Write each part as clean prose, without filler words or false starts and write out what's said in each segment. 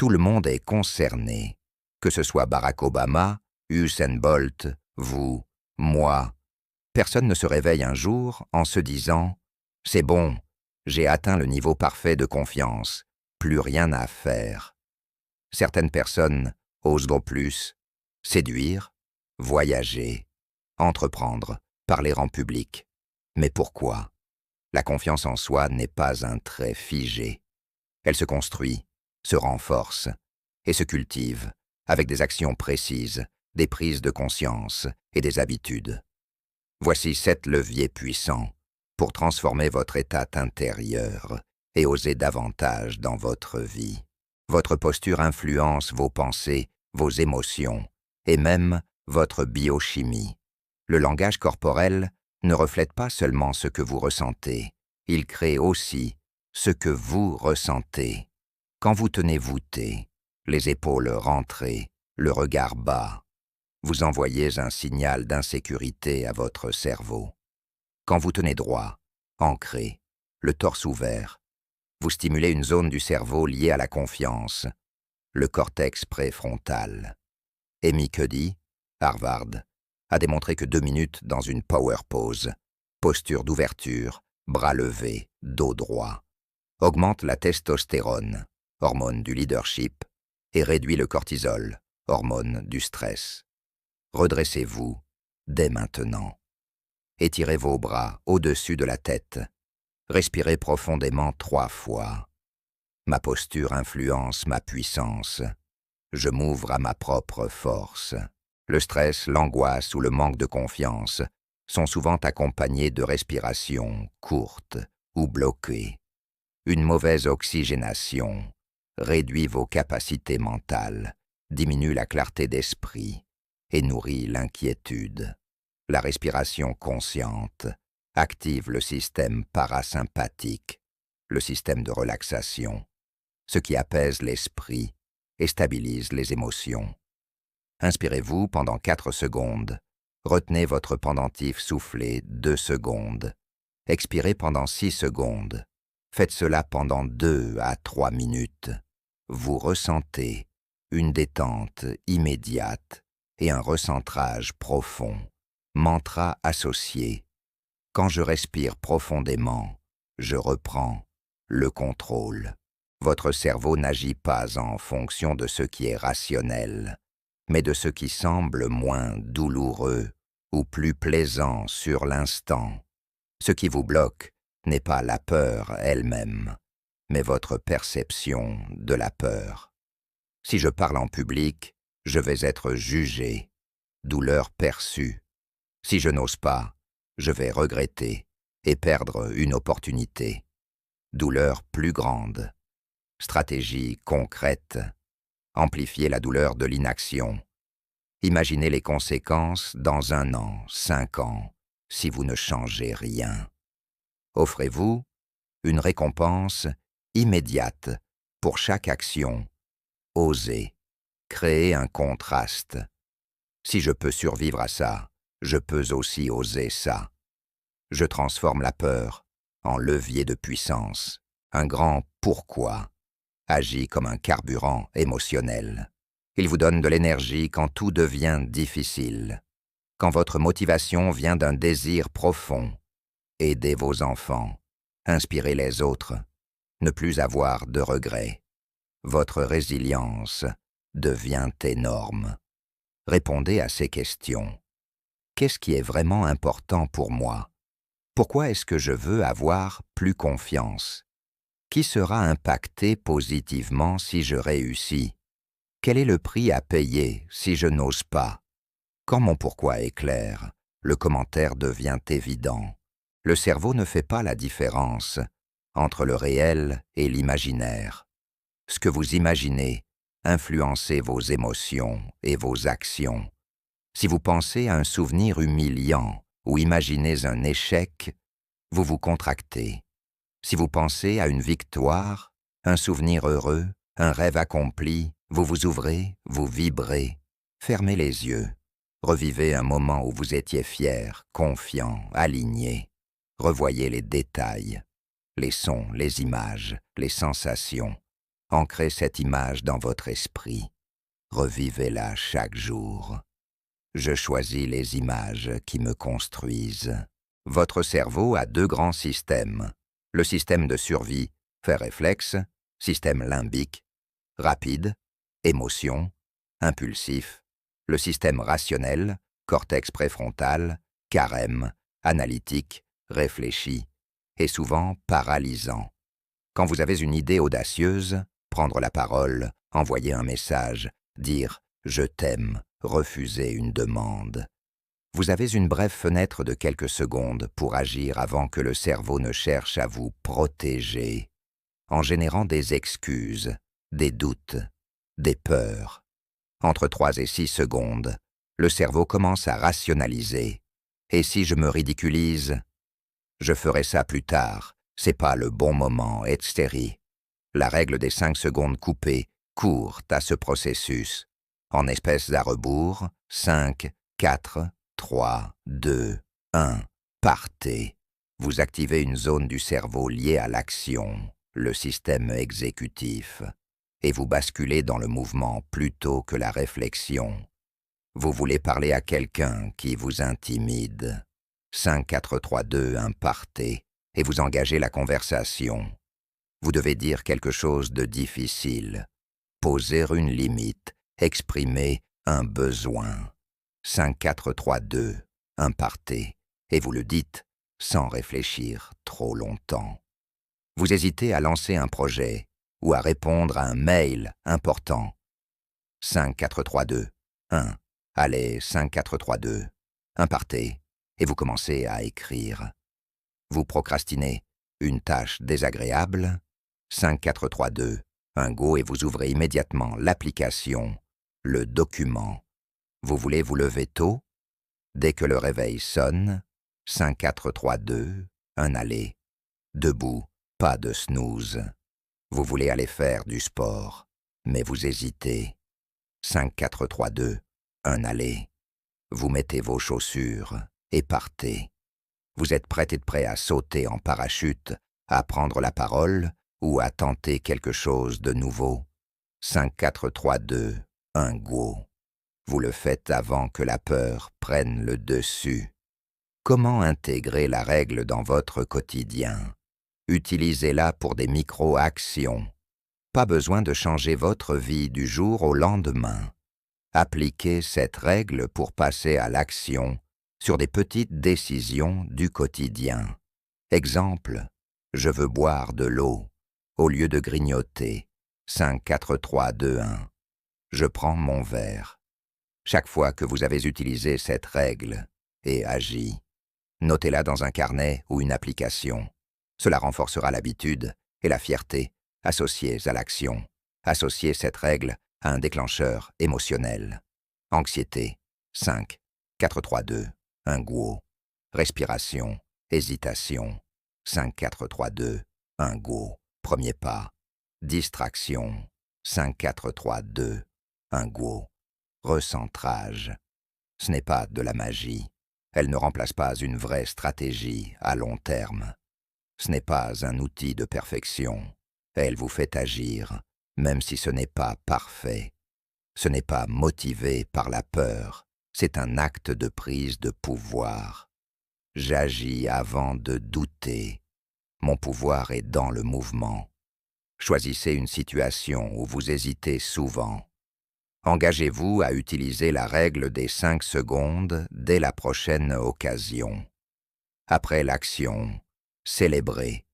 Tout le monde est concerné, que ce soit Barack Obama, Usain Bolt, vous, moi. Personne ne se réveille un jour en se disant « C'est bon, j'ai atteint le niveau parfait de confiance, plus rien à faire ». Certaines personnes oseront plus, séduire, voyager, entreprendre, parler en public. Mais pourquoi? La confiance en soi n'est pas un trait figé. Elle se construit, se renforce et se cultive avec des actions précises, des prises de conscience et des habitudes. Voici 7 leviers puissants pour transformer votre état intérieur et oser davantage dans votre vie. Votre posture influence vos pensées, vos émotions et même votre biochimie. Le langage corporel ne reflète pas seulement ce que vous ressentez, il crée aussi ce que vous ressentez. Quand vous tenez voûté, les épaules rentrées, le regard bas, vous envoyez un signal d'insécurité à votre cerveau. Quand vous tenez droit, ancré, le torse ouvert, vous stimulez une zone du cerveau liée à la confiance, le cortex préfrontal. Amy Cuddy, Harvard, a démontré que 2 minutes dans une power pose, posture d'ouverture, bras levés, dos droit, augmente la testostérone, hormone du leadership, et réduit le cortisol, hormone du stress. Redressez-vous dès maintenant. Étirez vos bras au-dessus de la tête. Respirez profondément 3 fois. Ma posture influence ma puissance. Je m'ouvre à ma propre force. Le stress, l'angoisse ou le manque de confiance sont souvent accompagnés de respirations courtes ou bloquées. Une mauvaise oxygénation réduit vos capacités mentales, diminue la clarté d'esprit et nourrit l'inquiétude. La respiration consciente active le système parasympathique, le système de relaxation, ce qui apaise l'esprit et stabilise les émotions. Inspirez-vous pendant 4 secondes. Retenez votre pendentif soufflé 2 secondes. Expirez pendant 6 secondes. Faites cela pendant 2 à 3 minutes. Vous ressentez une détente immédiate et un recentrage profond. Mantra associé. Quand je respire profondément, je reprends le contrôle. Votre cerveau n'agit pas en fonction de ce qui est rationnel, mais de ce qui semble moins douloureux ou plus plaisant sur l'instant. Ce qui vous bloque n'est pas la peur elle-même, mais votre perception de la peur. Si je parle en public, je vais être jugé, douleur perçue. Si je n'ose pas, je vais regretter et perdre une opportunité. Douleur plus grande. Stratégie concrète. Amplifier la douleur de l'inaction. Imaginez les conséquences dans 1 an, 5 ans, si vous ne changez rien. Offrez-vous une récompense immédiate pour chaque action. Osez. Créez un contraste. Si je peux survivre à ça, je peux aussi oser ça. Je transforme la peur en levier de puissance. Un grand « pourquoi » agit comme un carburant émotionnel. Il vous donne de l'énergie quand tout devient difficile. Quand votre motivation vient d'un désir profond. Aidez vos enfants. Inspirez les autres. Ne plus avoir de regrets. Votre résilience devient énorme. Répondez à ces questions. Qu'est-ce qui est vraiment important pour moi? Pourquoi est-ce que je veux avoir plus confiance? Qui sera impacté positivement si je réussis? Quel est le prix à payer si je n'ose pas? Quand mon pourquoi est clair, le commentaire devient évident. Le cerveau ne fait pas la différence entre le réel et l'imaginaire. Ce que vous imaginez influencez vos émotions et vos actions. Si vous pensez à un souvenir humiliant ou imaginez un échec, vous vous contractez. Si vous pensez à une victoire, un souvenir heureux, un rêve accompli, vous vous ouvrez, vous vibrez. Fermez les yeux. Revivez un moment où vous étiez fier, confiant, aligné. Revoyez les détails, les sons, les images, les sensations. Ancrez cette image dans votre esprit. Revivez-la chaque jour. Je choisis les images qui me construisent. Votre cerveau a deux grands systèmes. Le système de survie, fait réflexe, système limbique, rapide, émotion, impulsif. Le système rationnel, cortex préfrontal, carême, analytique, réfléchi, et souvent paralysant. Quand vous avez une idée audacieuse, prendre la parole, envoyer un message, dire « je t'aime », refuser une demande. Vous avez une brève fenêtre de quelques secondes pour agir avant que le cerveau ne cherche à vous protéger, en générant des excuses, des doutes, des peurs. Entre 3 et 6 secondes, le cerveau commence à rationaliser. Et si je me ridiculise, je ferai ça plus tard, c'est pas le bon moment, etc. La règle des 5 secondes coupées court à ce processus. En espèces à rebours, 5, 4, 3, 2, 1, partez. Vous activez une zone du cerveau liée à l'action, le système exécutif, et vous basculez dans le mouvement plutôt que la réflexion. Vous voulez parler à quelqu'un qui vous intimide. 5, 4, 3, 2, 1, partez, et vous engagez la conversation. Vous devez dire quelque chose de difficile, poser une limite, exprimer un besoin. 5, 4, 3, 2, 1, partez, et vous le dites sans réfléchir trop longtemps. Vous hésitez à lancer un projet ou à répondre à un mail important. 5, 4, 3, 2, 1. Allez, 5, 4, 3, 2, 1, partez, et vous commencez à écrire. Vous procrastinez une tâche désagréable. 5, 4, 3, 2, 1, go, et vous ouvrez immédiatement l'application, le document. Vous voulez vous lever tôt? Dès que le réveil sonne, 5, 4, 3, 2, 1, allez. Debout, pas de snooze. Vous voulez aller faire du sport, mais vous hésitez. 5, 4, 3, 2, 1, allez. Vous mettez vos chaussures et partez. Vous êtes prêt à sauter en parachute, à prendre la parole ou à tenter quelque chose de nouveau. 5, 4, 3, 2, 1, go. Vous le faites avant que la peur prenne le dessus. Comment intégrer la règle dans votre quotidien? Utilisez-la pour des micro-actions. Pas besoin de changer votre vie du jour au lendemain. Appliquez cette règle pour passer à l'action sur des petites décisions du quotidien. Exemple, je veux boire de l'eau. Au lieu de grignoter, 5, 4, 3, 2, 1. Je prends mon verre. Chaque fois que vous avez utilisé cette règle et agi, notez-la dans un carnet ou une application. Cela renforcera l'habitude et la fierté associées à l'action. Associez cette règle à un déclencheur émotionnel. Anxiété, 5, 4, 3, 2, 1, go. Respiration, hésitation, 5, 4, 3, 2, 1, go. Premier pas. Distraction, 5, 4, 3, 2, 1, go. Recentrage. Ce n'est pas de la magie. Elle ne remplace pas une vraie stratégie à long terme. Ce n'est pas un outil de perfection. Elle vous fait agir, même si ce n'est pas parfait. Ce n'est pas motivé par la peur. C'est un acte de prise de pouvoir. J'agis avant de douter. Mon pouvoir est dans le mouvement. Choisissez une situation où vous hésitez souvent. Engagez-vous à utiliser la règle des 5 secondes dès la prochaine occasion. Après l'action, célébrez,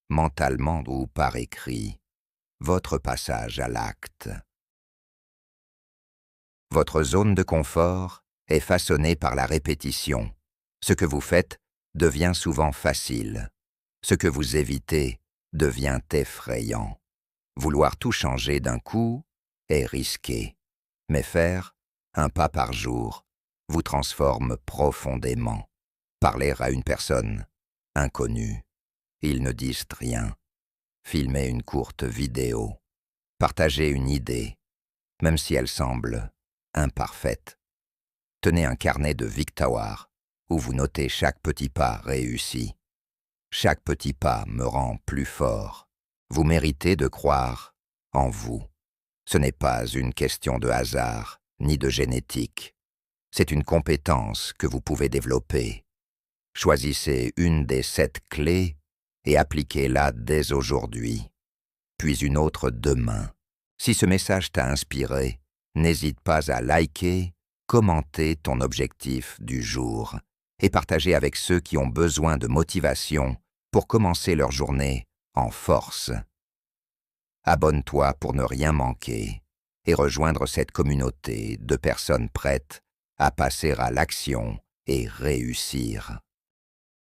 mentalement ou par écrit, votre passage à l'acte. Votre zone de confort est façonnée par la répétition. Ce que vous faites devient souvent facile. Ce que vous évitez devient effrayant. Vouloir tout changer d'un coup est risqué. Mais faire un pas par jour vous transforme profondément. Parler à une personne inconnue. Ils ne disent rien. Filmer une courte vidéo. Partager une idée, même si elle semble imparfaite. Tenez un carnet de victoires où vous notez chaque petit pas réussi. Chaque petit pas me rend plus fort. Vous méritez de croire en vous. Ce n'est pas une question de hasard, ni de génétique. C'est une compétence que vous pouvez développer. Choisissez une des 7 clés et appliquez-la dès aujourd'hui, puis une autre demain. Si ce message t'a inspiré, n'hésite pas à liker, commenter ton objectif du jour et partager avec ceux qui ont besoin de motivation pour commencer leur journée en force. Abonne-toi pour ne rien manquer et rejoindre cette communauté de personnes prêtes à passer à l'action et réussir.